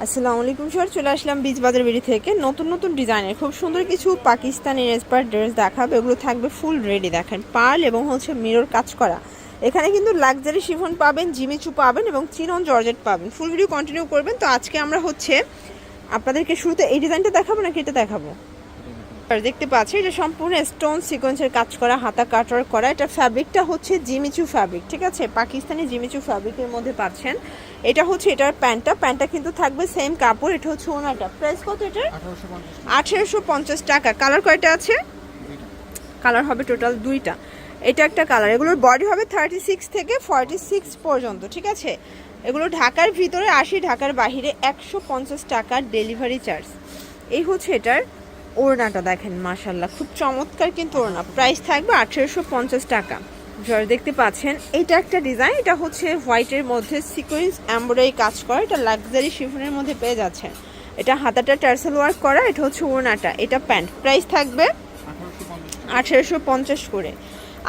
আসসালামু আলাইকুম স্যার, চলে আসলাম বীজ বাজার বিড়ি থেকে নতুন নতুন ডিজাইনের খুব সুন্দর কিছু পাকিস্তানি ইন্সপায়ার্ড ড্রেস দেখাবে। এগুলো থাকবে ফুল রেডি, দেখেন পার্ল এবং হচ্ছে মিরর কাজ করা। এখানে কিন্তু লাক্সারি শিফন পাবেন, জিমিচু পাবেন এবং চিনন জর্জেট পাবেন। ফুল ভিডিও কন্টিনিউ করবেন। তো আজকে আমরা হচ্ছে আপনাদেরকে শুরুতে এই ডিজাইনটা দেখাবো নাকি এটা দেখাবো? আর দেখতে পাচ্ছি এটা সম্পূর্ণ স্টোন সিকোয়েন্সের কাজ করা, হাতা কাটওয়ার্ক করা। এটা ফ্যাব্রিকটা হচ্ছে জিমিচু ফ্যাব্রিক, ঠিক আছে, পাকিস্তানি জিমিচু ফ্যাব্রিকের মধ্যে পাচ্ছেন। এটা হচ্ছে এটার প্যান্টটা কিন্তু থাকবে সেম কাপড়। এটা হচ্ছে ওনাটা। প্রাইস কত এটার? 1850 টাকা। কালার কয়টা আছে? কালার হবে টোটাল দুইটা। এটা একটা কালার। এগুলোর বডি হবে 36 থেকে 46 পর্যন্ত, ঠিক আছে। এগুলো ঢাকার ভিতরে 80, ঢাকার বাহিরে 150 টাকা ডেলিভারি চার্জ। এই হচ্ছে এটার ওড়নাটা, দেখেন মাশাল্লাহ খুব চমৎকার কিন্তু ওড়না। প্রাইস থাকবে 1850 টাকা। যারা দেখতে পাচ্ছেন এটা একটা ডিজাইন, এটা হচ্ছে হোয়াইটের মধ্যে সিকোয়েন্স এমব্রয়ডারি কাজ করা। এটা লাক্সারি শিফনের মধ্যে পেয়ে যাচ্ছেন। এটা হাতাটা টার্সেল ওয়ার্ক করা। এটা হচ্ছে ওড়নাটা, এটা প্যান্ট। প্রাইস থাকবে 1850 করে।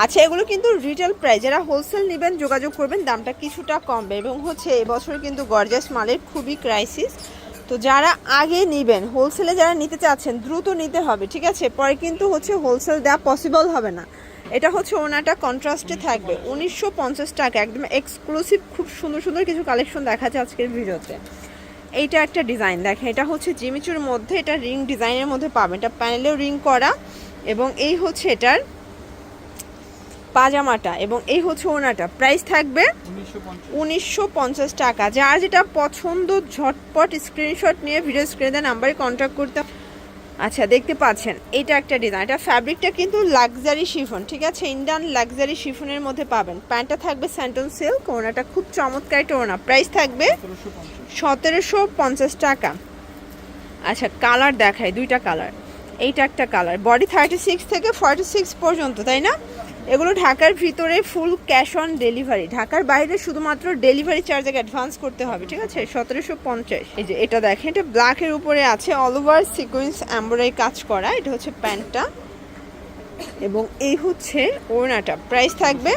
আচ্ছা, এগুলো কিন্তু রিটেল প্রাইস। যারা হোলসেল নেবেন যোগাযোগ করবেন, দামটা কিছুটা কমবে। এবং হচ্ছে এবছর কিন্তু গর্জাস মালের খুবই ক্রাইসিস। তো যারা আগে নেবেন, হোলসেলে যারা নিতে চাচ্ছেন দ্রুত নিতে হবে, ঠিক আছে, পরে কিন্তু হচ্ছে হোলসেল দেওয়া পসিবল হবে না। এটা হচ্ছে ওনাটা কন্ট্রাস্টে থাকবে 1950 টাকা। একদম এক্সক্লুসিভ খুব সুন্দর সুন্দর কিছু কালেকশন দেখাচ্ছে আজকের ভিডিওতে। এইটা একটা ডিজাইন দেখেন, এটা হচ্ছে জিমিচুর মধ্যে, এটা রিং ডিজাইনের মধ্যে পাবেন। এটা প্যানেলেও রিং করা এবং এই হচ্ছে এটার পাজামাটা এবং এই হচ্ছে ওনাটা। প্রাইস থাকবে 1950 টাকা। যার যেটা পছন্দ ঝটপট স্ক্রিনশট নিয়ে ভিডিও স্ক্রিনে নাম্বারে কন্ট্যাক্ট করতে। আচ্ছা, দেখতে পাচ্ছেন এটা একটা ডিজাইন। এটা ফ্যাব্রিকটা কিন্তু লাক্সারি শিফন, ঠিক আছে, ইন্ডিয়ান লাক্সারি শিফনের মধ্যে পাবেন। প্যান্টটা থাকবে স্যান্টন সিল্ক, ওনাটা খুব চমৎকার একটা ওনা। প্রাইস থাকবে 1750 টাকা। আচ্ছা, কালার দেখায় দুইটা কালার। এইটা একটা কালার, বডি 36 থেকে 46 পর্যন্ত, তাই না? এগুলো ঢাকার ভিতরে ফুল ক্যাশ অন ডেলিভারি, ঢাকার বাইরে শুধুমাত্র ডেলিভারি চার্জ অ্যাডভান্স করতে হবে, ঠিক আছে। 1750। এই যে এটা দেখেন, এটা ব্ল্যাকের উপরে আছে অল ওভার সিকোয়েন্স এমব্রয়ডারি কাজ করা। এটা হচ্ছে প্যান্টটা এবং এই হচ্ছে ওড়নাটা। প্রাইস থাকবে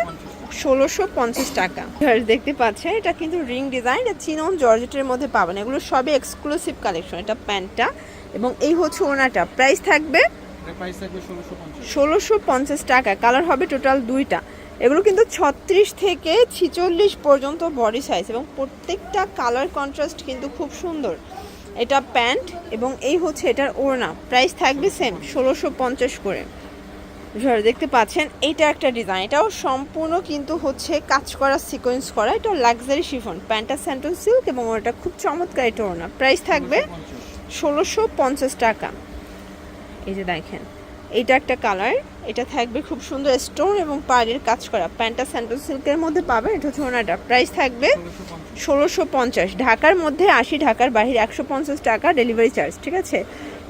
1650 টাকা। দেখতে পাচ্ছেন এটা কিন্তু রিং ডিজাইন, চিনন জর্জেটের মধ্যে পাবেন। এগুলো সবই এক্সক্লুসিভ কালেকশন। এটা প্যান্টটা এবং এই হচ্ছে ওড়নাটা। প্রাইস থাকবে 1650 টাকা। কালার হবে টোটাল দুইটা। এগুলো কিন্তু 36 থেকে 46 পর্যন্ত বডি সাইজ এবং প্রত্যেকটা কালার কন্ট্রাস্ট কিন্তু খুব সুন্দর। এটা প্যান্ট এবং এই হচ্ছে এটার ওড়না। প্রাইস থাকবে সেম 1650 করে। দেখতে পাচ্ছেন এটা একটা ডিজাইন, এটাও সম্পূর্ণ কিন্তু হচ্ছে কাজ করা, সিকোয়েন্স করা। এটা লাক্সারি শিফন, প্যান্টটা স্যান্টন সিল্ক এবং ওটা খুব চমৎকার এটা ওড়না। প্রাইস থাকবে 1650 টাকা। এই যে দেখেন এটা একটা কালার, এটা থাকবে খুব সুন্দর স্টোন এবং পাড়ের কাজ করা। প্যান্টটা স্যান্টন সিল্কের মধ্যে পাবেন। এটা হচ্ছে ওনাটা। প্রাইস থাকবে 1650। ঢাকার মধ্যে 80, ঢাকার বাইরে 150 টাকা ডেলিভারি চার্জ, ঠিক আছে।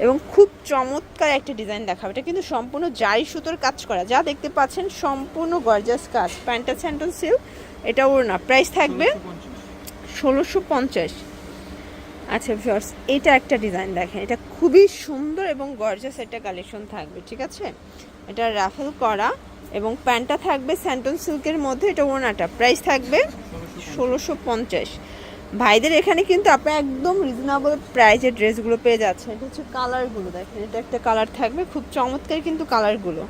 এবং খুব চমৎকার একটা ডিজাইন দেখাবে। এটা কিন্তু সম্পূর্ণ জারি সুতোর কাজ করা, যা দেখতে পাচ্ছেন সম্পূর্ণ গর্জাস কাজ। প্যান্টটা স্যান্টন সিল্ক, এটা ওড়না। প্রাইস থাকবে 1650। আচ্ছা ভিউয়ার্স, এটা একটা ডিজাইন দেখেন, এটা খুবই সুন্দর এবং গর্জাস একটা কালেকশন থাকবে, ঠিক আছে। এটা রাফেল করা এবং প্যান্টটা থাকবে স্যান্টন সিল্কের মধ্যে। এটা ওড়নাটা। প্রাইস থাকবে 1650। ভাইদের এখানে কিন্তু আপনি একদম রিজনেবল প্রাইসে ড্রেসগুলো পেয়ে যাচ্ছেন। এটা হচ্ছে কালারগুলো দেখেন, এটা একটা কালার থাকবে খুব চমৎকার কিন্তু কালারগুলো।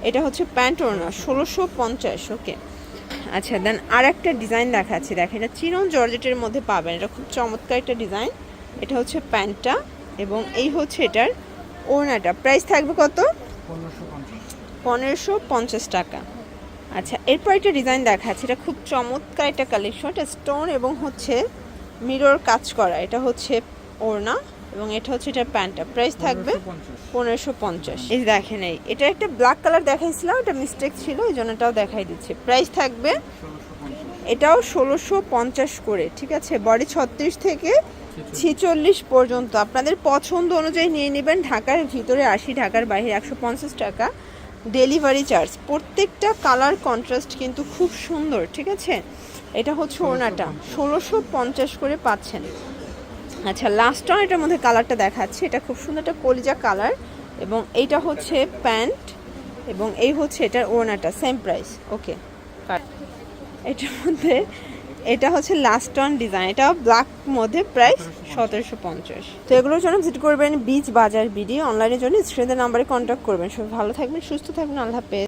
এটা হচ্ছে প্যান্ট, ওড়না 1650। ওকে, আচ্ছা দেন আর একটা ডিজাইন দেখাচ্ছি, দেখেন এটা চিনন জর্জেটের মধ্যে পাবেন। এটা খুব চমৎকার একটা ডিজাইন। এটা হচ্ছে প্যান্টটা এবং এই হচ্ছে এটার ওড়নাটা। প্রাইস থাকবে কত? 1550 টাকা। আচ্ছা, এরপর একটা ডিজাইন দেখাচ্ছি, এটা খুব চমৎকার একটা কালেকশন। এটা স্টোন এবং হচ্ছে মিরর কাজ করা। এটা হচ্ছে ওড়না এবং এটা হচ্ছে এটার প্যান্টটা। প্রাইস থাকবে 1550। এই দেখেন, এটা একটা ব্ল্যাক কালার দেখাইছিলাম, এটা মিস্টেক ছিল, এই জন্য এটাও দেখাই দিচ্ছি। প্রাইস থাকবে এটাও 1650 করে, ঠিক আছে। বডি 36 থেকে 46 পর্যন্ত আপনাদের পছন্দ অনুযায়ী নিয়ে নেবেন। ঢাকার ভিতরে 80, ঢাকার বাইরে 150 টাকা ডেলিভারি চার্জ। প্রত্যেকটা কালার কন্ট্রাস্ট কিন্তু খুব সুন্দর, ঠিক আছে। এটা হচ্ছে ওড়নাটা, 1650 করে পাচ্ছেন। আচ্ছা, লাস্ট ওয়ান এটার মধ্যে কালারটা দেখাচ্ছি, এটা খুব সুন্দর একটা কলিজা কালার এবং এইটা হচ্ছে প্যান্ট এবং এই হচ্ছে এটার ওড়নাটা। Same price. ওকে, এটার মধ্যে এটা হচ্ছে লাস্ট অন ডিজাইন, এটা ব্ল্যাক মধ্যে প্রাইস 1750। তো এগুলোর জন্য ভিজিট করবেন বিচ বাজার বিডি, অনলাইনের জন্য স্ক্রিনের নাম্বারে কন্ট্যাক্ট করবেন। সবাই ভালো থাকবেন, সুস্থ থাকবেন, আল্লাহ হাফেজ।